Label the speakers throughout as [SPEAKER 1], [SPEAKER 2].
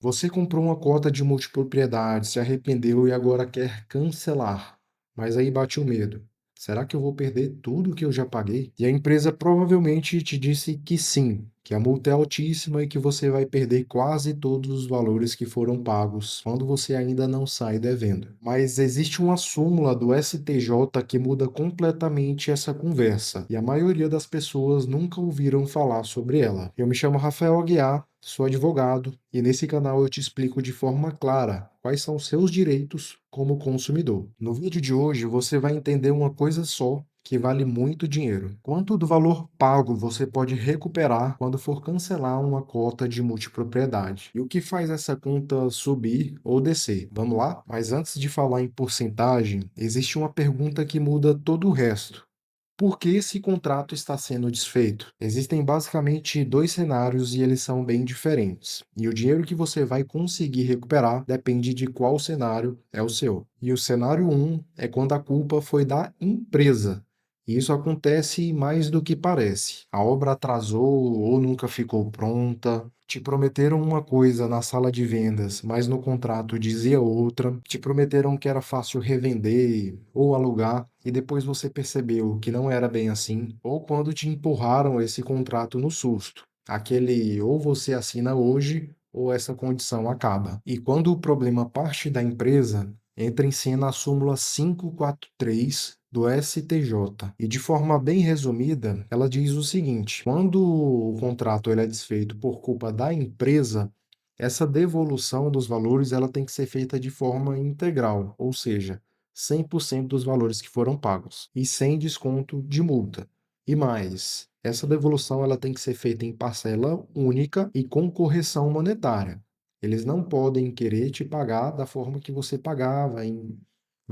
[SPEAKER 1] Você comprou uma cota de multipropriedade, se arrependeu e agora quer cancelar. Mas aí bate o medo. Será que eu vou perder tudo que eu já paguei? E a empresa provavelmente te disse que sim, que a multa é altíssima e que você vai perder quase todos os valores que foram pagos quando você ainda não sai devendo. Mas existe uma súmula do STJ que muda completamente essa conversa, e a maioria das pessoas nunca ouviram falar sobre ela. Eu me chamo Rafael Aguiar. Sou advogado e nesse canal eu te explico de forma clara quais são seus direitos como consumidor. No vídeo de hoje você vai entender uma coisa só que vale muito dinheiro. Quanto do valor pago você pode recuperar quando for cancelar uma cota de multipropriedade? E o que faz essa conta subir ou descer? Vamos lá? Mas antes de falar em porcentagem, existe uma pergunta que muda todo o resto. Por que esse contrato está sendo desfeito? Existem basicamente dois cenários e eles são bem diferentes. E o dinheiro que você vai conseguir recuperar depende de qual cenário é o seu. E o cenário um é quando a culpa foi da empresa. E isso acontece mais do que parece. A obra atrasou ou nunca ficou pronta. Te prometeram uma coisa na sala de vendas, mas no contrato dizia outra. Te prometeram que era fácil revender ou alugar, e depois você percebeu que não era bem assim. Ou quando te empurraram esse contrato no susto. Aquele ou você assina hoje ou essa condição acaba. E quando o problema parte da empresa, entra em cena a súmula 543 do STJ. E de forma bem resumida, ela diz o seguinte: quando o contrato ele é desfeito por culpa da empresa, essa devolução dos valores ela tem que ser feita de forma integral, ou seja, 100% dos valores que foram pagos e sem desconto de multa. E mais, essa devolução ela tem que ser feita em parcela única e com correção monetária. Eles não podem querer te pagar da forma que você pagava em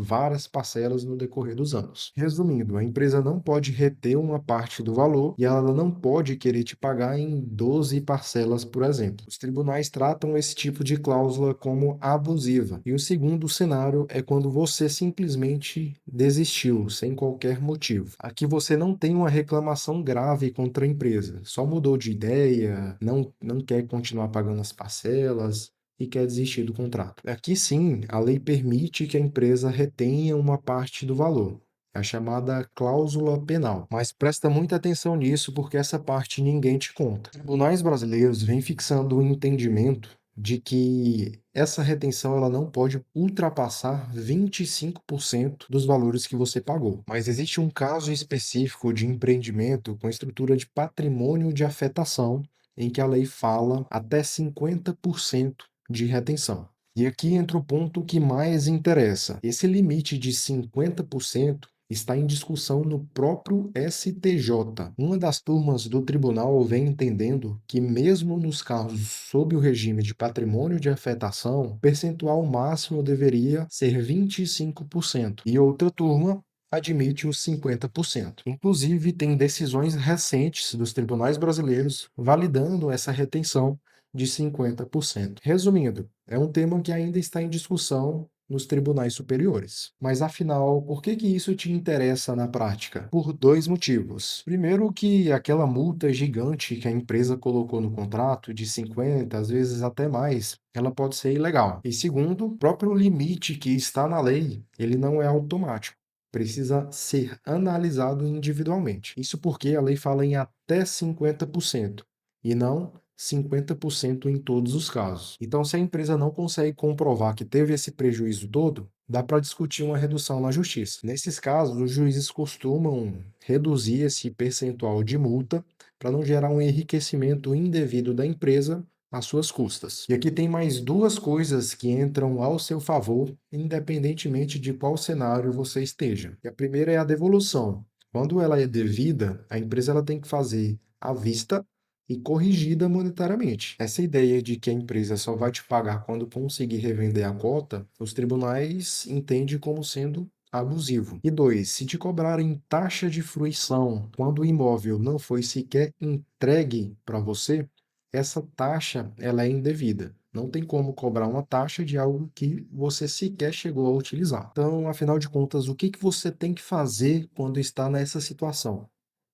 [SPEAKER 1] várias parcelas no decorrer dos anos. Resumindo, a empresa não pode reter uma parte do valor e ela não pode querer te pagar em 12 parcelas, por exemplo. Os tribunais tratam esse tipo de cláusula como abusiva. E o segundo cenário é quando você simplesmente desistiu, sem qualquer motivo. Aqui você não tem uma reclamação grave contra a empresa, só mudou de ideia, não quer continuar pagando as parcelas e quer desistir do contrato. Aqui sim, a lei permite que a empresa retenha uma parte do valor. É a chamada cláusula penal. Mas presta muita atenção nisso porque essa parte ninguém te conta. Os tribunais brasileiros vêm fixando o entendimento de que essa retenção ela não pode ultrapassar 25% dos valores que você pagou. Mas existe um caso específico de empreendimento com estrutura de patrimônio de afetação em que a lei fala até 50% de retenção. E aqui entra o ponto que mais interessa. Esse limite de 50% está em discussão no próprio STJ. Uma das turmas do tribunal vem entendendo que, mesmo nos casos sob o regime de patrimônio de afetação, o percentual máximo deveria ser 25%. E outra turma admite os 50%. Inclusive, tem decisões recentes dos tribunais brasileiros validando essa retenção de 50%. Resumindo, é um tema que ainda está em discussão nos tribunais superiores. Mas afinal, por que isso te interessa na prática? Por dois motivos. Primeiro, que aquela multa gigante que a empresa colocou no contrato, de 50, às vezes até mais, ela pode ser ilegal. E segundo, o próprio limite que está na lei, ele não é automático. Precisa ser analisado individualmente. Isso porque a lei fala em até 50% e não 50% em todos os casos. Então, se a empresa não consegue comprovar que teve esse prejuízo todo, dá para discutir uma redução na justiça. Nesses casos, os juízes costumam reduzir esse percentual de multa para não gerar um enriquecimento indevido da empresa às suas custas. E aqui tem mais duas coisas que entram ao seu favor, independentemente de qual cenário você esteja. E a primeira é a devolução. Quando ela é devida, a empresa ela tem que fazer à vista e corrigida monetariamente. Essa ideia de que a empresa só vai te pagar quando conseguir revender a cota, os tribunais entendem como sendo abusivo. E dois, se te cobrarem taxa de fruição quando o imóvel não foi sequer entregue para você, essa taxa ela é indevida. Não tem como cobrar uma taxa de algo que você sequer chegou a utilizar. Então, afinal de contas, o que você tem que fazer quando está nessa situação?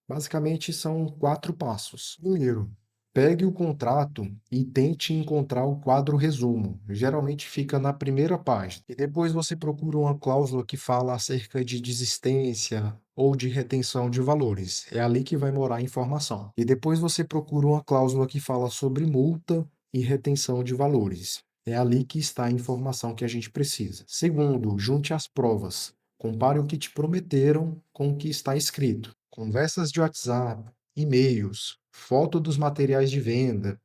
[SPEAKER 1] Basicamente, são 4 passos. Primeiro, Pegue o contrato e tente encontrar o quadro resumo. Geralmente fica na primeira página. E depois você procura uma cláusula que fala acerca de desistência ou de retenção de valores. É ali que vai morar a informação. E depois você procura uma cláusula que fala sobre multa e retenção de valores. É ali que está a informação que a gente precisa. Segundo, junte as provas. Compare o que te prometeram com o que está escrito. Conversas de WhatsApp, e-mails, foto dos materiais de venda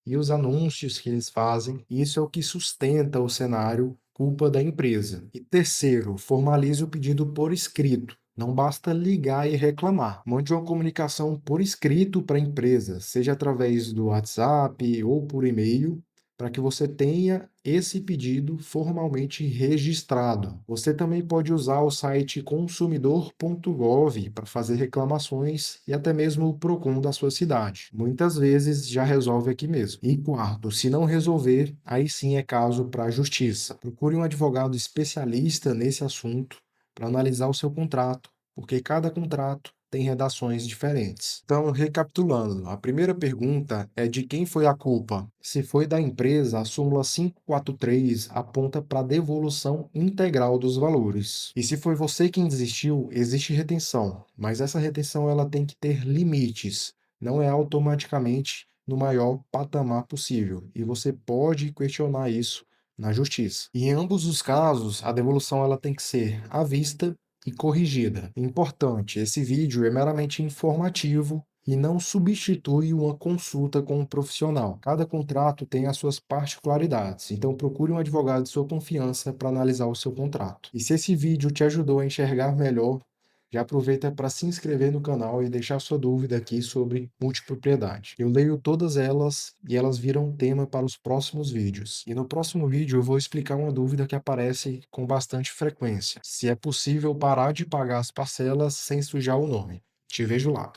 [SPEAKER 1] e os anúncios que eles fazem. Isso é o que sustenta o cenário culpa da empresa. E terceiro, formalize o pedido por escrito. Não basta ligar e reclamar. Mande uma comunicação por escrito para a empresa, seja através do WhatsApp ou por e-mail, para que você tenha esse pedido formalmente registrado. Você também pode usar o site consumidor.gov para fazer reclamações e até mesmo o Procon da sua cidade. Muitas vezes já resolve aqui mesmo. E quarto, se não resolver, aí sim é caso para a justiça. Procure um advogado especialista nesse assunto para analisar o seu contrato, porque cada contrato tem redações diferentes. Então, recapitulando, a primeira pergunta é de quem foi a culpa. Se foi da empresa, a súmula 543 aponta para a devolução integral dos valores. E se foi você quem desistiu, existe retenção, mas essa retenção ela tem que ter limites, não é automaticamente no maior patamar possível. E você pode questionar isso na justiça. E em ambos os casos, a devolução ela tem que ser à vista e corrigida. Importante, esse vídeo é meramente informativo e não substitui uma consulta com um profissional. Cada contrato tem as suas particularidades, então procure um advogado de sua confiança para analisar o seu contrato. E se esse vídeo te ajudou a enxergar melhor, já aproveita para se inscrever no canal e deixar sua dúvida aqui sobre multipropriedade. Eu leio todas elas e elas viram tema para os próximos vídeos. E no próximo vídeo eu vou explicar uma dúvida que aparece com bastante frequência: se é possível parar de pagar as parcelas sem sujar o nome. Te vejo lá.